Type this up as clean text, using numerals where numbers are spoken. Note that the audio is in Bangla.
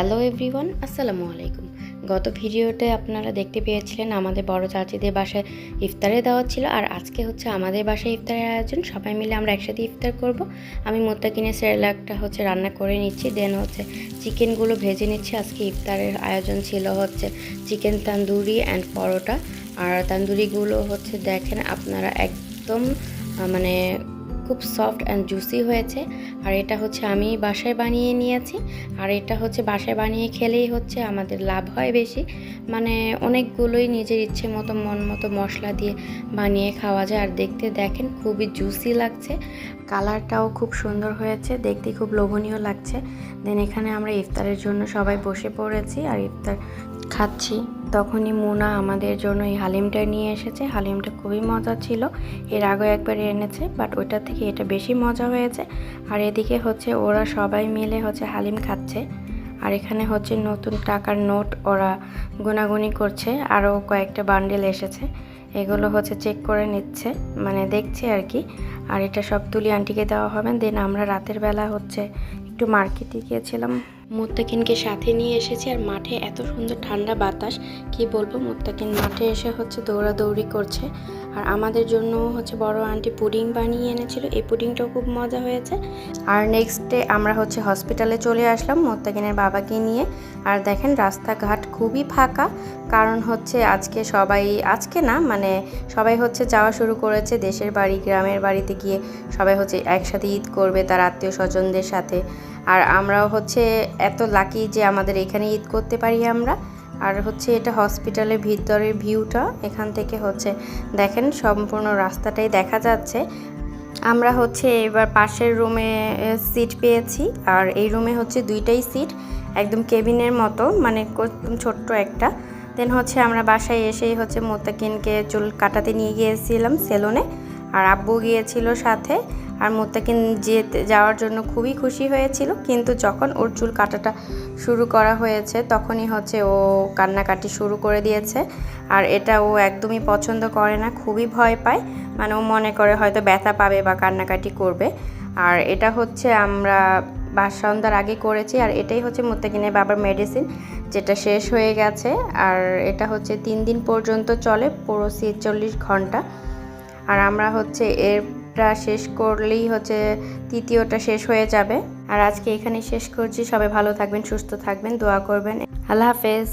হ্যালো এভরিওয়ান, আসসালামু আলাইকুম। গত ভিডিওতে আপনারা দেখতে পেয়েছিলেন আমাদের বড় চাচিদের বাসায় ইফতারে দেওয়া ছিল, আর আজকে হচ্ছে আমাদের বাসায় ইফতারের আয়োজন। সবাই মিলে আমরা একসাথে ইফতার করব। আমি মোত্তাকিনের সেরেলাকটা রান্না করে নিচ্ছি, দেন চিকেনগুলো ভেজে নিচ্ছি। আজকে ইফতারের আয়োজন ছিল চিকেন তান্দুরি অ্যান্ড পরোটা। আর তান্দুরিগুলো দেখেন আপনারা একদম মানে খুব সফট অ্যান্ড জুসি হয়েছে। আর এটা আমি বাসায় বানিয়ে নিয়েছি। আর এটা বাসায় বানিয়ে খেলেই আমাদের লাভ হয় বেশি, মানে অনেকগুলোই নিজের ইচ্ছে মতো মন মতো মশলা দিয়ে বানিয়ে খাওয়া যায়। আর দেখতে দেখেন খুবই জুসি লাগছে, কালারটাও খুব সুন্দর হয়েছে, দেখতে খুব লোভনীয় লাগছে। দেন এখানে আমরা ইফতারের জন্য সবাই বসে পড়েছি আর ইফতার খাচ্ছি। তখনই মুনা আমাদের জন্য এই হালিমটা নিয়ে এসেছে। হালিমটা খুবই মজা ছিল, এর আগে একবার এনেছে, বাট ওইটা থেকে এটা বেশি মজা হয়েছে। আর এদিকে ওরা সবাই মিলে হালিম খাচ্ছে। আর এখানে নতুন টাকার নোট ওরা গুনাগুনি করছে, আরও কয়েকটা বান্ডেল এসেছে, এগুলো চেক করে নিচ্ছে, মানে দেখছে আর কি। আর এটা সব তুলি আন্টিকে দেওয়া হবে। দেন আমরা রাতের বেলা একটু মার্কেটে গিয়েছিলাম, মুত্তাকিনকে সাথে নিয়ে এসেছি। আর মাঠে এত সুন্দর ঠান্ডা বাতাস, কি বলবো, মুত্তাকিন মাঠে এসে দৌড়াদৌড়ি করছে। আর আমাদের জন্য বড় আন্টি পুডিং বানিয়ে এনেছিল, এই পুডিংটাও খুব মজা হয়েছে। আর নেক্সট ডে আমরা হসপিটালে চলে আসলাম মুত্তাকিনের বাবাকে নিয়ে। আর দেখেন রাস্তাঘাট খুবই ফাঁকা, কারণ আজকে না, মানে সবাই যাওয়া শুরু করেছে দেশের বাড়ি, গ্রামের বাড়িতে গিয়ে সবাই একসাথে ঈদ করবে তার আত্মীয় স্বজনদের সাথে। আর আমরাও এত লাকি যে আমাদের এখানে ঈদ করতে পারি আমরা। আর এটা হসপিটালের ভিতরের ভিউটা, এখান থেকে দেখেন সম্পূর্ণ রাস্তাটাই দেখা যাচ্ছে। আমরা এবার পাশের রুমে সিট পেয়েছি। আর এই রুমে দুইটাই সিট, একদম কেবিনের মতো, মানে একদম ছোট্ট একটা। দেন আমরা বাসায় এসেই মুত্তাকিনকে চুল কাটাতে নিয়ে গিয়েছিলাম সেলুনে, আর আব্বু গিয়েছিল সাথে। আর মুত্তাকিন যাওয়ার জন্য খুবই খুশি হয়েছিল, কিন্তু যখন ওর চুল কাটাটা শুরু করা হয়েছে তখনই ও কান্নাকাটি শুরু করে দিয়েছে। আর এটা ও একদমই পছন্দ করে না, খুবই ভয় পায়, মানে ও মনে করে হয়তো ব্যথা পাবে বা কান্নাকাটি করবে। আর এটা আমরা সন্ধ্যার আগে করেছি। আর এটাই মুত্তাকিনের বাবার মেডিসিন, যেটা শেষ হয়ে গেছে। আর এটা 3 দিন পর্যন্ত চলে, পুরো 46 ঘন্টা। আর আমরা এরটা শেষ করলেই তৃতীয়টা শেষ হয়ে যাবে। আর আজকে এখানে শেষ করছি। সবাই ভালো থাকবেন, সুস্থ থাকবেন, দোয়া করবেন। আল্লাহ হাফেজ।